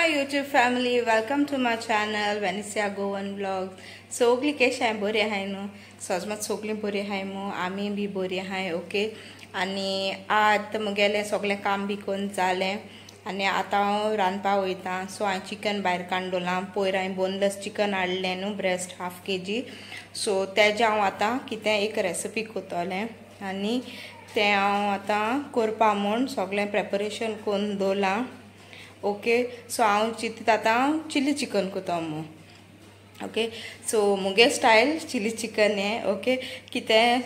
my YouTube family, welcome to my channel Vanessa Goan Vlogs. सगळी कशी आहे बरी आहे न्हू सजमत सगळी बरी आहे मू आमी बी बरी आहे ओके आणि आज मुगेले सगळे काम बी कोण जालें आणि आता हांव रांदपाक वयता सो हांवें चिकन भायर काडलां पयर हांवें बोनलेस चिकन हाडलें न्हू ब्रेस्ट हाफ kg सो तेजें हांव आतां कितें एक रेसिपी करतलें आनी तें हांव आतां करपा म्हूण सगळें प्रेपरेशन करून दवरलां ओके सो हांव चिंतीत आतां चिली चिकन करता मू ओके सो मुगे स्टायल चिली चिकन हें ओके कितें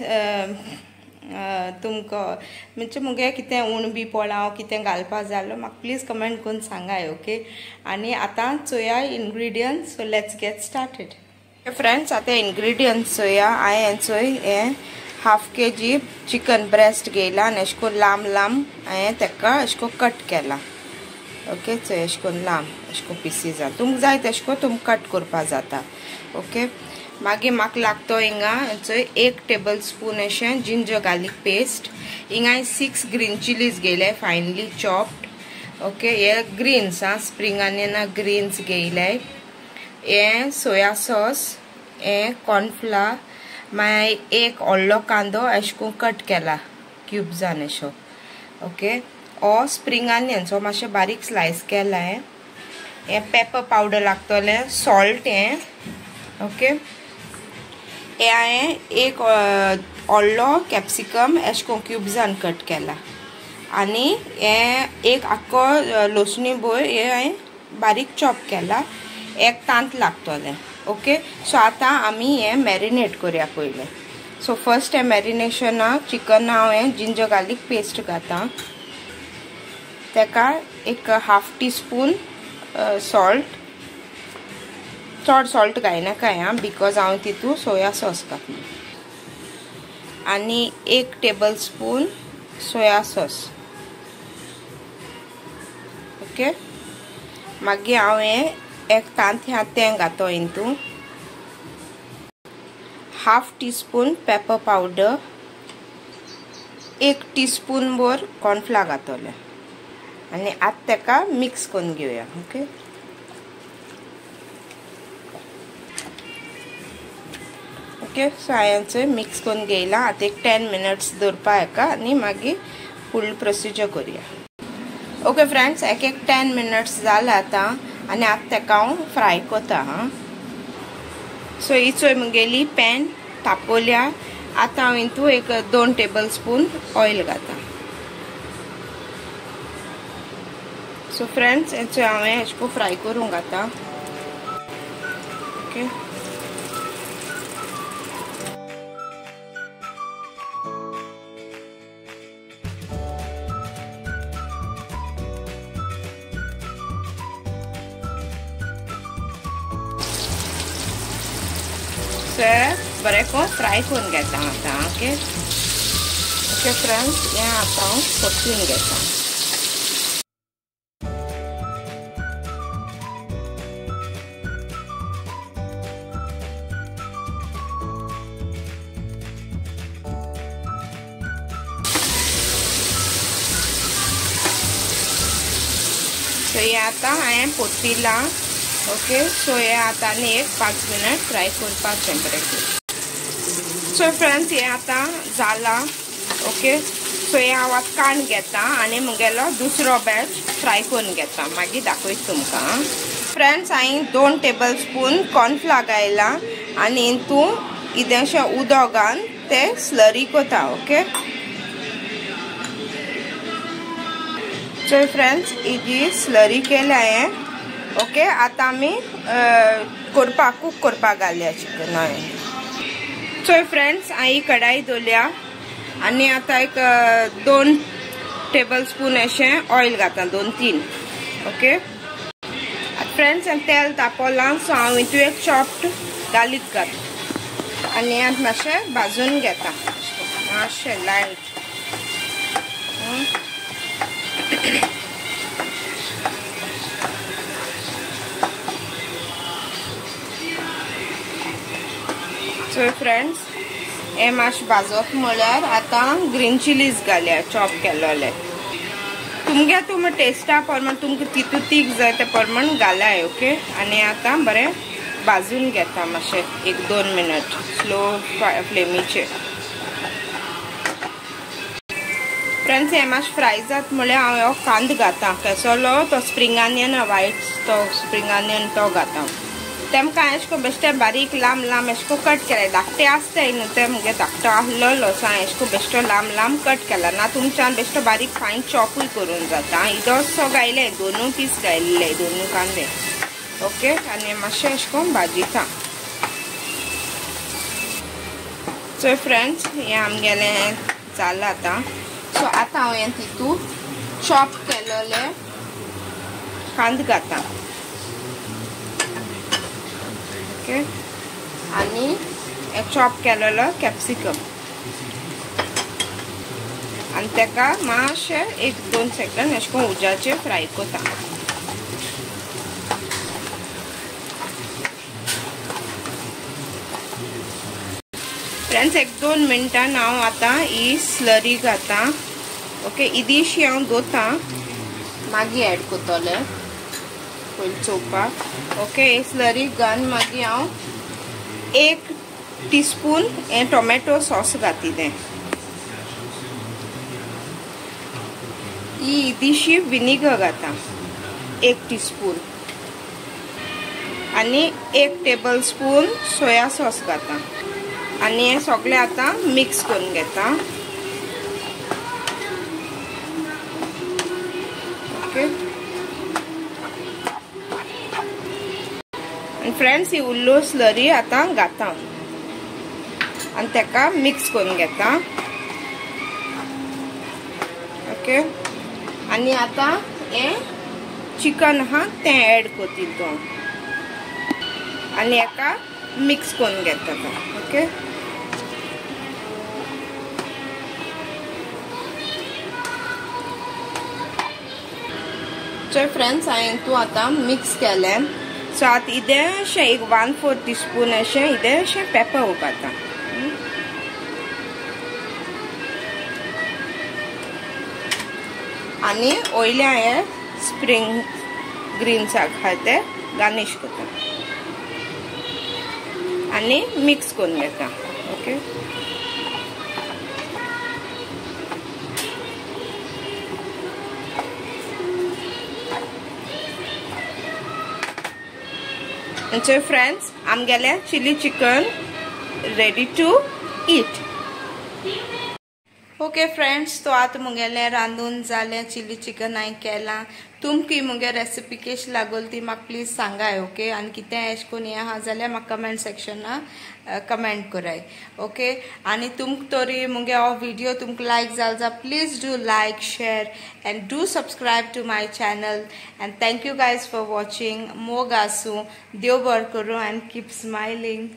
तुमकां म्हणजे मुगे कितें उण बी पोळाव कितें घालपा जालो म्हाका प्लीज कमेंट करून सांगाय ओके आनी आतां चोया ingredients so let's get started friends आतां इंग्रेडियंट्स चोया हांवें चोय हें हाफ kg चिकन ब्रेस्ट घेयला आनी अशें करून लांब लांब हांवें तेका अशें करून कट केला ओके सो अशें करून लांब अशें करून पिसीस जाता तुमकां जाय तशें करून तुमकां कट करपा जाता ओके मागीर म्हाका लागतो हिंगा चोय 1 टेबल स्पून अशें जिंजर गार्लिक पेस्ट हिंगा हांवें 6 ग्रीन चिलीज घेयले फायनली चॉप्ड ओके हे ग्रीन्स स्प्रिंग ऑनियन ग्रीन्स घेयले हे सोया सॉस हे कॉर्नफ्लावर मागीर एक व्हडलो कांदो अशें करून कट केला क्यूब्सान अशो ओके और स्प्रिंग ऑनियन सो मातशें बारीक स्लाइस केला हे पेपर पावडर लागतले सॉल्ट हे ओके हे हांवें एक व्हडलो कॅप्सिकम अशें करून क्यूब्सान कट केला आनी हे एक आख्खो लसणी बोर हे हांवें बारीक चॉप केला एक तांत लागतले ओके सो आतां आमी हे मॅरिनेट करुया पयलें सो फर्स्ट हे मॅरिनेशनाक चिकन हांवें जिंजर गार्लिक पेस्ट घातां तेका एक हाफ टीस्पून सॉल्ट चड सॉल्ट घायनाका हां बिकॉज हांव तितू सोया सॉस घातलें आनी 1 tablespoon soya sauce okay मागीर हांवें एक तांत तें घातो इंतू half teaspoon pepper powder 1 teaspoon भर कॉर्नफ्लावर घातले आनी आतां तेका मिक्स करून घेवया ओके ओके सो हांवें मिक्स करून घेयला आतां एक 10 मिनट्स दवरपा हेका आनी मागीर फूल प्रोसिजर करुया ओके फ्रेंड्स एक 10 मिनट्स जाले आतां आनी आतां तेका हांव फ्राय करता सो ही चोय मुगेली पॅन तापोल्या आतां हांव हितू एक 2 टेबल स्पून ऑयल घाता सो फ्रेंड्स हेचो हांवें अशें करून फ्राय करूंक घाता ओके बरें करून फ्राय करून घेता आतां ओके ओके फ्रेंड्स हें आतां हांव परतून घेता सो हे आतां हांवें परतिलां ओके सो हे आतां आनी एक 5 मिनट फ्राय करपाक टेम्परेचर सो फ्रेंड्स हे आतां जाला ओके सो हे हांव आतां काण घेता आनी मुगेलो दुसरो बॅच फ्राय करून घेता मागीर दाखयता तुमकां फ्रेंड्स हांवें 2 टेबल स्पून कॉर्नफ्लावर घायला आनी हितू इल्लेशें उदक घालून ते स्लरी करता ओके सो फ्रेंड्स ही स्लरी केल्या हांवें ओके आतां आमी कुक करपाक घालया चिकन हांवें सो फ्रेंड्स हांवें कढाई दवरल्या आनी आतां एक 2 टेबल स्पून अशें ऑयल घाता 2-3 ओके फ्रेंड्स तेल तापोलां सो हांव हितू एक चॉप्ड गार्लीक घालता आनी आतां मातशें भाजून घेता मातशें लायट सो फ्रेंड्स हे मातशें भाजप म्हळ्यार आतां ग्रीन चिलीज घालया चॉप केलोले तुमगे तुम टेस्टा प्रमाण तुमकां तितू तीख जाय ते प्रमाण घालाय ओके। आनी आतां बरें भाजून घेता मातशें 1-2 मिनट स्लो फ्लेमीचेर। फ्रेंड्स हे मातशें फ्राय जात म्हळ्यार हांव हो कांदो घातां केसोलो तो स्प्रिंग ऑनियन वायट तो स्प्रिंग ऑनियन तो घातां। तेमकां एश को बेश्टे बारीक लांब एश को कट केले धाकटे आसताय न्हू ते मुगे धाकटो आहलो सो हांवें एश को बेश्टो लांब कट केला ना तुमच्यान बेश्टो बारीक फायन चॉपूय करून जाता। इदोसो घायले 2 पीस घायले 2 कांदे ओके। आनी मातशें एश कोन्न भाजीता। सो फ्रेंड्स हें आमगेलें जालां आतां। सो आतां हांवें तितू चॉप केलोले कांदो घातां ओके। आनी चॉप केलेलो कॅप्सिकम आनी तेका मातशें 1-2 सेकंड एश कोन्न उज्याचेर फ्राय कोता। फ्रेंड्स 1-2 मिनटान हांव आतां ही स्लरी घातां ओके। इदिशी हांव दोता मागीर एड कोतोलें पयलीं चोवपाक ओके। स्लरी घालून मागीर हांव 1 टीस्पून हें टोमॅटो सॉस घातिलें। ही इदिशी विनेगर घातां 1 टीस्पून आनी 1 टेबल स्पून सोया सॉस घातां आनी हें सगळें आतां मिक्स करून घेता ओके। फ्रेंड्स ही उरलो स्लरी आतां घातां आनी तेका मिक्स करून घेता ओके। आनी आतां हें चिकन आहा तें एड कोती तो आनी हेका मिक्स करून घेता ओके। सो फ्रेंड्स हांवें तू आतां मिक्स केलें। सो आतां इल्लेशें 1/4 टीस्पून अशें इल्लेशें पेपर घातां आनी वयल्या हे स्प्रिंग ग्रीन्स आहा ते गार्निश करता आनी मिक्स करून घेता ओके। So friends, आमगेले chilli chicken ready to eat okay. Friends तो आतां मुगेलें रांदून जालें चिली चिकन हांवें केलां। तुमकां मुगे रेसिपी कशी लागली ती म्हाका प्लीज सांगाय ओके। आनी कितें एश कोन्न हें आहा जाल्यार म्हाका कमेंट सेक्शना कमेंट कराय ओके। आनी तुमकां तरी मुगे हो व्हिडिओ तुमकां लायक जालो जाल्यार please do like share and do subscribe to my channel and thank you guys for watching. मोग आसूं देव बरें करूं एंड कीप स्मायलिंग।